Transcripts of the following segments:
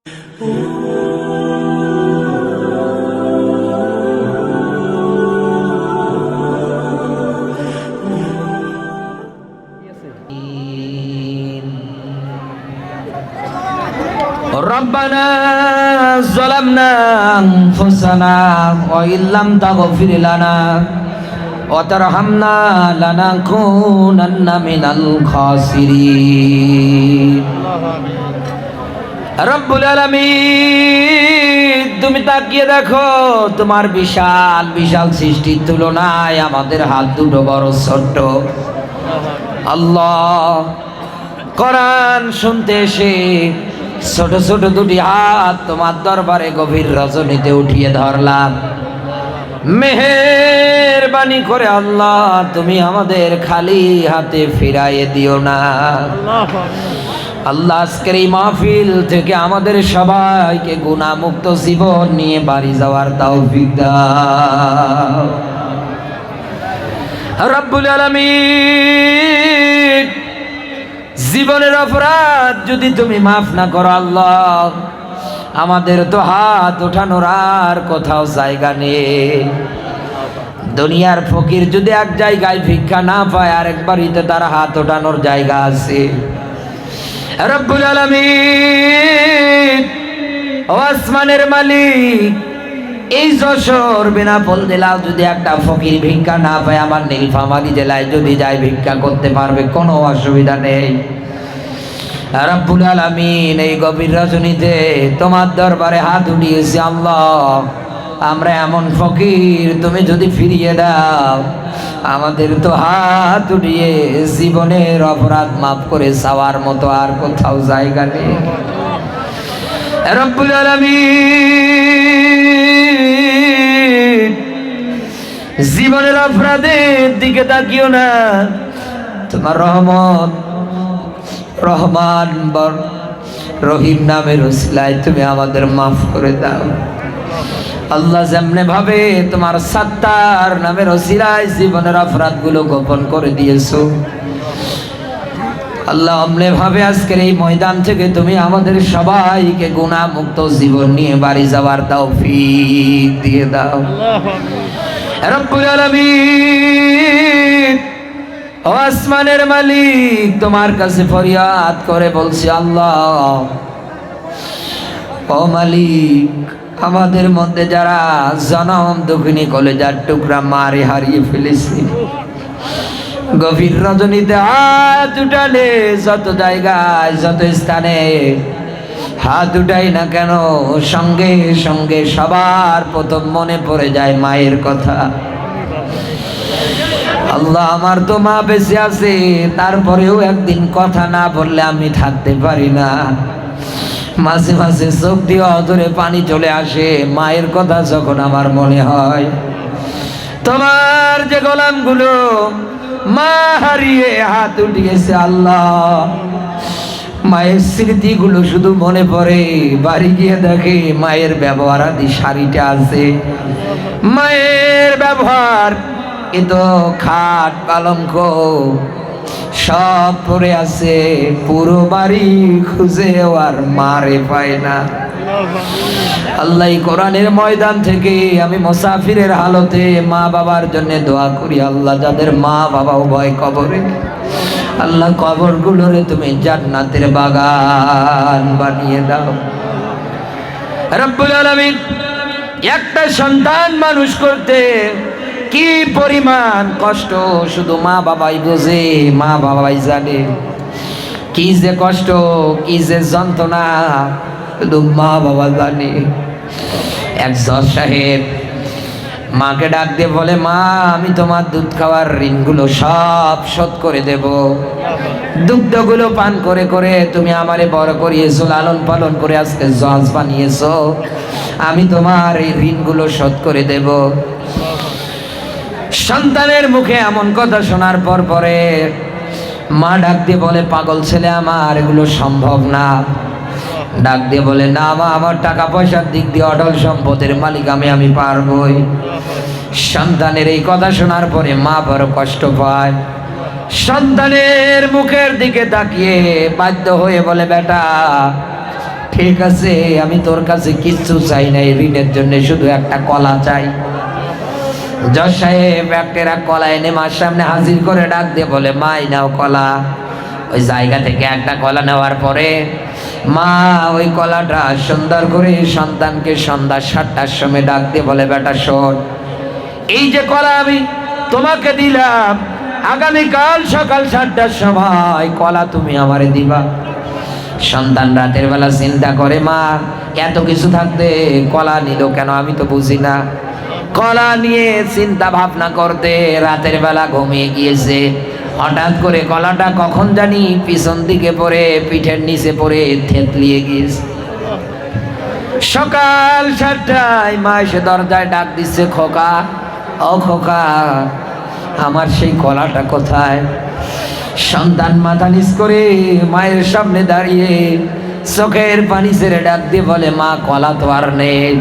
ربنا ظلمنا أنفسنا وإن لم تغفر لنا وترحمنا لنكونن من الخاسرين রব্বুল আলামিন, তুমি তাকিয়ে দেখো তোমার বিশাল বিশাল সৃষ্টির তুলনায় আমাদের হাত দুটো বড় ছোট্ট। আল্লাহ, কোরআন শুনতে এসে ছোট ছোট দুটি হাত তোমার দরবারে গভীর রজনীতে উঠিয়ে ধরলাম। মেহেরবানি করে আল্লাহ, তুমি আমাদের খালি হাতে ফিরাইয়ে দিও না। আল্লাহ, আজকের এই মাহফিল থেকে আমাদের সবাইকে গুনাহমুক্ত জীবন নিয়ে বাড়ি যাওয়ার তৌফিক দাও রব্বুল আলামিন। জীবনের অপরাধ যদি তুমি মাফ না করো আল্লাহ, আমাদের তো হাত ওঠানোর আর কোথাও জায়গা নেই। দুনিয়ার ফকির যদি এক জায়গায় ভিক্ষা না পায়, আরেক বাড়িতে তার হাত ওঠানোর জায়গা আছে। রব্বুল আলামিন, ও আসমানের মালিক, এই যশোর বেনাপোল জেলা যদি একটা ফকির ভিক্ষা না পায়, আমার নীলফামারী জেলায় যদি যায় ভিক্ষা করতে পারবে, কোনো অসুবিধা নেই। রব্বুল আলামিন, এই গভীর রজনীতে তোমার দরবারে হাত উঠিয়েছি আল্লাহ, আমরা এমন ফকির, তুমি যদি ফিরিয়ে দাও, আমাদের তো হাত উঠিয়ে জীবনের অপরাধ মাফ করে চাওয়ার মতো আর কোথাও জায়গা নেই। রব্বুল আলামিন, জীবনের অপরাধের দিকে তাকিও না, তোমার রহমত রহমান রহিম নামের ওসিলায় তুমি আমাদের মাফ করে দাও আল্লাহ। যেমনে ভাবে তোমার সাত্তার নামের ওসিলায় জীবনের অপরাধগুলো গোপন করে দিয়েছো আল্লাহ, অমনে ভাবে আজকের এই ময়দান থেকে তুমি আমাদের সবাইকে গুনাহ মুক্ত জীবন নিয়ে বাড়ি যাওয়ার তৌফিক দিয়ে দাও রব্বুল আলামিন। ও আসমানের মালিক, তোমার কাছে ফরিয়াদ করে বলছি আল্লাহ, ও মালিক, আমাদের মধ্যে যারা জনম দুঃখিনী কলেজার টুকরা মারে হারিয়ে ফেলেছি, গভীর রজনীতে হাত উঠালে যত জায়গায় যত স্থানে হাত উঠাই না কেন, সঙ্গে সঙ্গে সবার প্রথম মনে পড়ে যায় মায়ের কথা। আল্লাহ, আমার তো মা বেঁচে আছে, তারপরেও একদিন কথা না বললে আমি থাকতে পারি না। মাঝে মাঝে চোখ দিয়ে অধরে পানি চলে আসে মায়ের কথা যখন আমার মনে হয়। তোমার যে গোলামগুলো মা হারিয়ে হাত উঠিয়েছে আল্লাহ, মায়ের স্মৃতিগুলো শুধু মনে পড়ে। বাড়ি গিয়ে দেখে মায়ের ব্যবহার আদি শাড়িটা আছে, মায়ের ব্যবহার এ তো খাট পালঙ্ক সব পড়ে আছে, পুরো বাড়ি খুঁজে আর মারে পায় না। আল্লাহ, কোরআনের ময়দান থেকে আমি মুসাফিরের হালতে মা বাবার জন্য দোয়া করি আল্লাহ, যাদের মা বাবা উভয় কবরে, আল্লাহ কবরগুলোরে তুমি জান্নাতের বাগান বানিয়ে দাও রব্বুল আলামিন। একটা সন্তান মানুষ করতে কি পরিমাণ কষ্ট শুধু মা বাবাই বোঝে, মা বাবাই জানে। কি যে কষ্ট, কি যে যন্ত্রণা শুধু মা বাবা জানে। এক জজ সাহেব মাকে ডাক দিয়ে বলে, মা, আমি তোমার দুধ খাওয়ার ঋণগুলো সব শোধ করে দেব। দুগ্ধগুলো পান করে করে তুমি আমারে বড় করিয়েছো, লালন পালন করে আজকে জজ বানিয়েছো, আমি তোমার এই ঋণগুলো শোধ করে দেব। সন্তানের মুখে এমন কথা শোনার পরে মা ডাক দিয়ে বলে, পাগল ছেলে আমার, এগুলো সম্ভব না। ডাক দিয়ে বলে, না মা, আমার টাকা পয়সার দিক দিয়ে অঢল সম্পদের মালিক আমি পারবই। সন্তানের এই কথা শোনার পরে মা বড় কষ্ট পায়। সন্তানের মুখের দিকে তাকিয়ে বাধ্য হয়ে বলে, বেটা, ঠিক আছে, আমি তোর কাছে কিচ্ছু চাই না, এই ঋণের জন্য শুধু একটা কলা চাই। জজ সাহেব একটা কলা এনে মার সামনে হাজির করে ডাক দিয়ে বলে, মা এই নাও কলা। ওই জায়গা থেকে একটা কলা নেওয়ার পরে মা ওই কলাটা সুন্দর করে সন্তানকে সন্ধ্যা 7টার সময় ডাক দিয়ে বলে, বেটা শোন, এই যে কলা আমি তোমাকে দিলাম, আগামীকাল সকাল 7টার সময় কলা তুমি আমারে দিবা। সন্তান রাতের বেলা চিন্তা করে, মা এত কিছু থাকতে কলা নিল কেন, আমি তো বুঝি না। কলা নিয়ে চিন্তা ভাবনা করতে রাতের বেলা ঘুমিয়ে গিয়েছে। হঠাৎ করে কলাটা কখন জানি পিছন দিকে পড়ে পিঠের নিচে পড়ে থেতলিয়ে গিয়েছে। সকাল 7টায় মা এসে দরজায় ডাক দিচ্ছে, খোকা, ও খোকা, আমার সেই কলাটা কোথায়? সন্তান মাথা নিচ করে মায়ের সামনে দাঁড়িয়ে চোখের পানি ছেড়ে ডাক দিয়ে বলে, মা কলা তো আর নেই।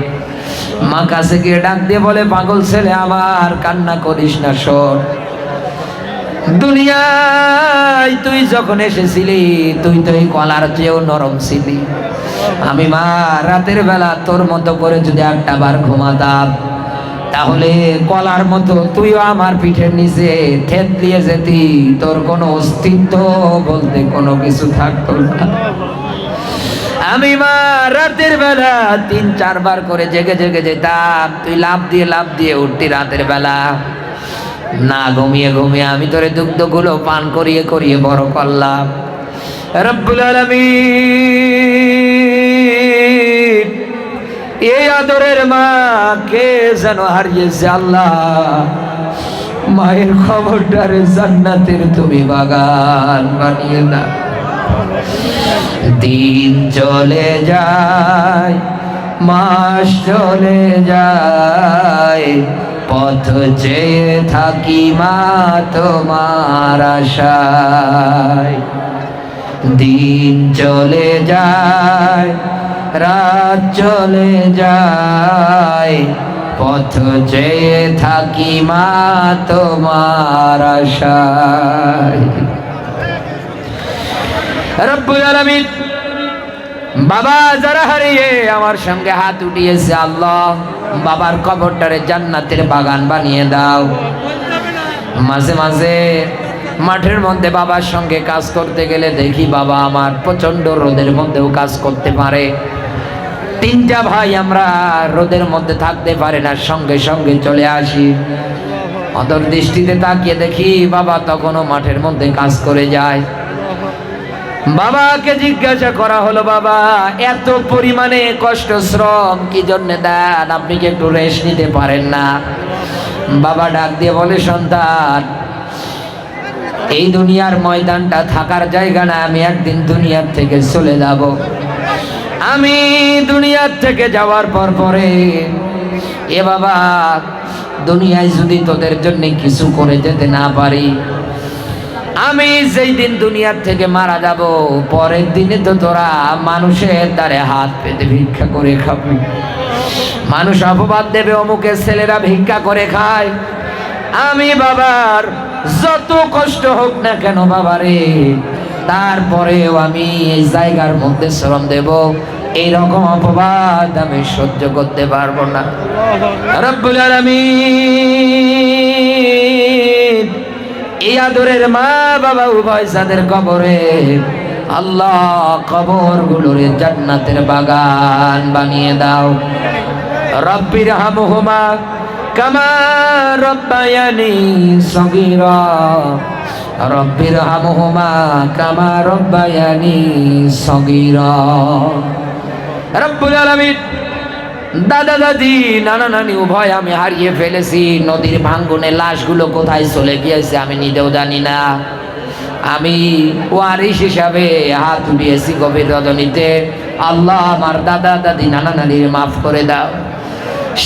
মা কাছে গিয়ে ডাক দিয়ে বলে, পাগল ছেলে আমার, কান্না করিস না, শোন, দুনিয়ায় তুই যখন এসেছিলি তুই তো এই কলার চেয়েও নরম ছিলি। আমি মা রাতের বেলা তোর মতো করে যদি একটা বার ঘুমাতাম, তাহলে কলার মতো তুইও আমার পিঠের নিচে থেতলিয়ে যেতি, তোর কোনো অস্তিত্ব বলতে কোনো কিছু থাকতো না। আমি মা রাতের বেলা 3-4 বার করে জেগে জেগে যেতাম, তুই লাফ দিয়ে উঠতি রাতের বেলা। না ঘুমিয়ে ঘুমিয়ে আমি তোরে দুগ্ধগুলো পান করিয়ে করিয়ে বড় করলাম। রব্বুল আলামিন এই আদরের মা কে যেন হারিয়েছে। আল্লাহ, মায়ের খবরটারে জান্নাতের তুমি বাগান বানিয়ে না। দিন চলে যায়, মাস চলে যায়, পথ চেয়ে থাকি মা তোমার আশায়। দিন চলে যায়, রাত চলে যায়, পথ চেয়ে থাকি মা তোমার আশায়। রব্বুল আলামিন বাবা যারা হারিয়ে আমার সঙ্গে হাত উঠিয়েছে, আল্লাহ বাবার কবরটারে জান্নাতের বাগান বানিয়ে দাও। মাঝে মাঝে মাঠের মধ্যে বাবার সঙ্গে কাজ করতে গেলে দেখি বাবা আমার প্রচন্ড রোদের মধ্যেও কাজ করতে পারে। 3টা ভাই আমরা রোদের মধ্যে থাকতে পারি না, সঙ্গে সঙ্গে চলে আসি। অদর দৃষ্টিতে তাকিয়ে দেখি বাবা তখনও মাঠের মধ্যে কাজ করে যায়। বাবাকে জিজ্ঞাসা করা হলো, বাবা এত পরিমাণে কষ্ট শ্রম কি জন্য দেন, আপনি কি একটু রেস্ট নিতে পারেন না? বাবা ডাক দিয়ে বলে, সন্তান, এই দুনিয়ার ময়দানটা থাকার জায়গা না, আমি একদিন দুনিয়ার থেকে চলে যাব। আমি দুনিয়ার থেকে যাওয়ার পরে এ বাবা দুনিয়ায় যদি তোদের জন্য কিছু করে যেতে না পারি, আমি যেই দিন দুনিয়ার থেকে মারা যাব পরের দিনে তো তোরা মানুষের দ্বারে হাত পেতে ভিক্ষা করে খাবি। মানুষ অপবাদ দেবে, অমুকের ছেলেরা ভিক্ষা করে খায়। আমি বাবার যত কষ্ট হোক না কেন বাবারে, তারপরেও আমি এই জায়গার মধ্যে শ্রম দেব, এইরকম অপবাদ আমি সহ্য করতে পারবো না। রব্বুল আলামিন এই আদরের মা বাবা উভয় যাদের কবরে, আল্লাহ কবরগুলোরে জান্নাতের বাগান বানিয়ে দাও। রব্বির হামহুমা কামা রব্বায়ানি সগীরা, রব্বির হামহুমা কামা রব্বায়ানি সগীরা। রব্বুল আলামিন দাদা দাদি নানা নানি উভয় আমি হারিয়ে ফেলেছি। নদীর ভাঙ্গনে লাশগুলো কোথায় চলে গিয়েছে আমি নিজেও জানি না। আমি ওয়ারিশ হিসাবে হাত উঠিয়েছি গভীর রজনীতে। আল্লাহ আমার দাদা দাদি নানা নানির মাফ করে দাও।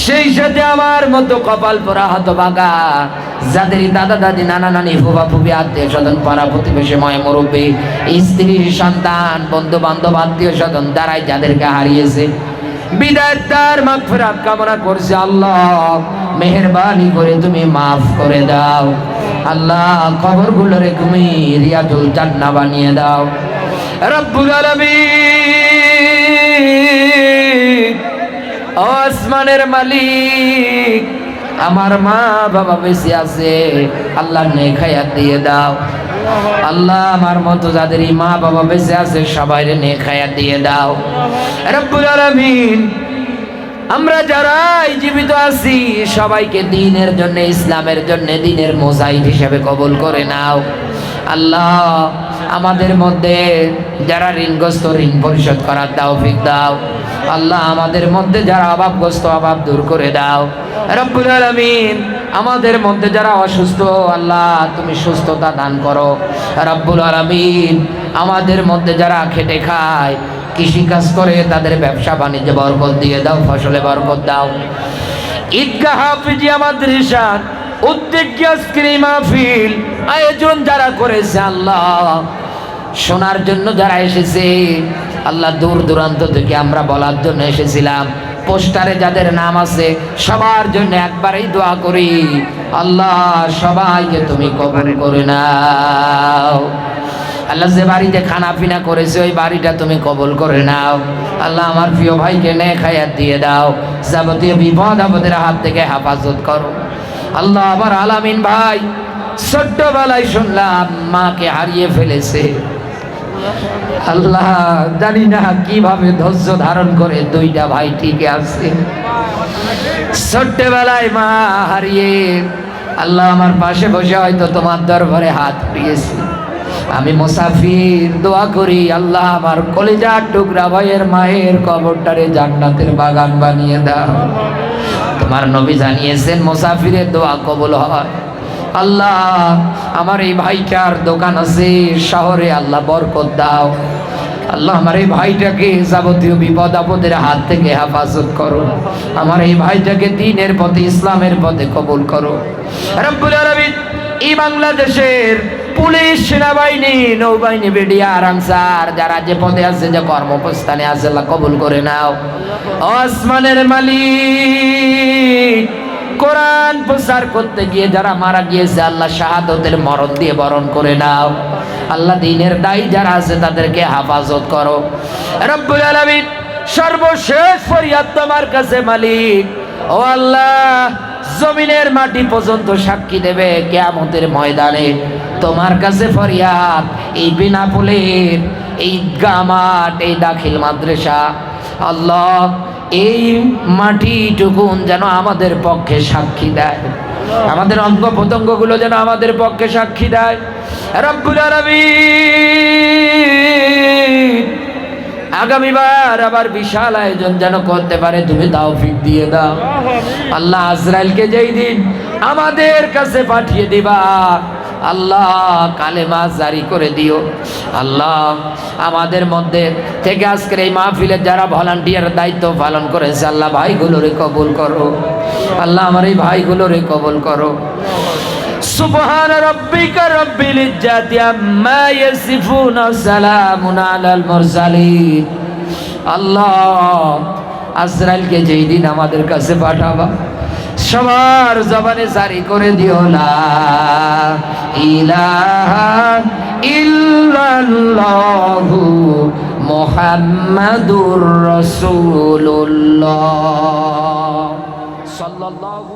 সেই সাথে আমার মতো কপাল পোড়া হতভাগা যাদের দাদা দাদি নানা নানি ফুফা ফুফি আত্মীয় স্বজন পাড়া প্রতিবেশী ময় মুরব্বী স্ত্রী সন্তান বন্ধু বান্ধব আত্মীয় স্বজন দ্বারাই যাদেরকে হারিয়েছে, বিদায়ের তার মাগফিরাত কামনা করছি। আল্লাহ মেহেরবানি করে তুমি মাফ করে দাও। আল্লাহ কবরগুলোরে তুমি রিয়াদুল জান্নাহ বানিয়ে দাও। রব্বুল আলামিন আসমানের মালিক, আমার মা বাবা বেঁচে আছে, আল্লাহ নেক হায়াত দিয়ে দাও। আল্লাহ আমার মতো যাদের মা বাবা বেঁচে আছে সবাই নেক হায়াত দিয়ে দাও রব্বুল আলামিন। আমরা যারা জীবিত আছি সবাইকে দ্বীনের জন্য, ইসলামের জন্য, দ্বীনের মুজাহিদ হিসেবে কবুল করে নাও। আল্লাহ আমাদের মধ্যে যারা ঋণগ্রস্ত ঋণ পরিশোধ করার তৌফিক দাও। আল্লাহ আমাদের মধ্যে যারা অভাবগ্রস্ত অভাব দূর করে দাও রব্বুল আলামিন। আমাদের মধ্যে যারা অসুস্থ আল্লাহ তুমি সুস্থতা দান করো রব্বুল আলামিন। আমাদের মধ্যে যারা খেটে খায়, কৃষিকাজ করে, তাদের ব্যবসা বাণিজ্যে বরকত দিয়ে দাও, ফসলে বরকত দাও। ঈদগাহ হাফিজিয়া মাদ্রাসা উদ্যোগে আজকের এই মাহফিল আয়োজন যারা করেছে আল্লাহ, শোনার জন্য যারা এসেছে আল্লাহ, দূর দূরান্ত থেকে আমরা বলার জন্য এসেছিলাম, পোস্টারে যাদের নাম আছে সবার জন্য একবারই দোয়া করি আল্লাহ সবাইকে তুমি কবুল করে নাও। আল্লাহ যে বাড়িতে খানা পিনা করেছে ওই বাড়িটা তুমি কবুল করে নাও। আল্লাহ আমার প্রিয় ভাইকে নেক হায়াত দিয়ে দাও, যাবতীয় বিপদ আপদের হাত থেকে হেফাজত করো আল্লাহ। আমার আলামিন ভাই ছোট্টবেলায় শুনলাম মাকে হারিয়ে ফেলেছে আল্লাহ, জানি না কিভাবে ধৈর্য ধারণ করে দুইটা ভাই টিকে আছে। ছোট্টবেলায় মা হারিয়ে আল্লাহ আমার পাশে বসে হয়তো তোমার দরবারে হাত পেয়েছি, আমি মুসাফির, দোয়া করি আল্লাহ আমার কলিজার টুকরা ভাইয়ের মায়ের কবরটারে জান্নাতের বাগান বানিয়ে দাও। তোমার নবী জানিয়েছেন মুসাফিরের দোয়া কবুল হয়। আল্লাহ আমার এই ভাইটার দোকান আছে শহরে, আল্লাহ বরকত দাও। আল্লাহ আমার এই ভাইটাকে যাবতীয় বিপদ আপদের হাত থেকে হেফাজত করো। আমার এই ভাইটাকে দ্বীনের পথে, ইসলামের পথে কবুল করো রব্বুল আলামিন। এই বাংলাদেশের পুলিশ, সেনাবাহিনী, নৌবাহিনী, বিডিআর, আনসার যারা যে পদে আছে, যে কর্মস্থানে আছে আল্লাহ কবুল করে নাও। আসমানের মালিক, কোরআন প্রচার করতে গিয়ে যারা মারা গিয়েছে আল্লাহ শাহাদতের মরণ দিয়ে বরণ করে নাও। আল্লাহ দ্বীনের দায়ী যারা আছে তাদেরকে হেফাজত করো রব্বুল আলামিন। সর্বশেষ ফরিয়াদ তোমার কাছে মালিক, ও আল্লাহ জমিনের মাটি পর্যন্ত সাক্ষী দেবে কিয়ামতের ময়দানে। তোমার কাছে ফরিয়াদ, এই বিনাপুলের এই ঈদগাহ মাঠ, এই দাখিল মাদ্রাসা আল্লাহ, এই মাটিটুকুন যেন আমাদের পক্ষে সাক্ষী দেয়, আমাদের অঙ্গ প্রত্যঙ্গগুলো যেন আমাদের পক্ষে সাক্ষী দেয় রব্বুল আলামিন। আগামীবার আবার বিশাল আয়োজন যেন করতে পারে তুমি তৌফিক দিয়ে দাও আল্লাহ। আজরাইলকে যেই দিন আমাদের কাছে পাঠিয়ে দিবা আল্লাহ, কালেমা জারি করে দিও আল্লাহ। আমাদের মধ্যে থেকে আজকের এই মাহফিলের যারা ভলান্টিয়ার দায়িত্ব পালন করেছে আল্লাহ, ভাইগুলোরে কবুল করো আল্লাহ, আমার এই ভাইগুলোরে কবুল করো। সুবহান রাব্বিকা রাব্বিল ইজ্জাতি আম্মা ইয়াসিফুন, সালামুন আলাল মুরসালিন। আল্লাহ আজরাইলকে যেই দিন আমাদের কাছে পাঠাবা সবার জবানে জারি করে দিও লা ইলাহা ইল্লাল্লাহু মুহাম্মাদুর রাসূলুল্লাহ সাল্লাল্লাহু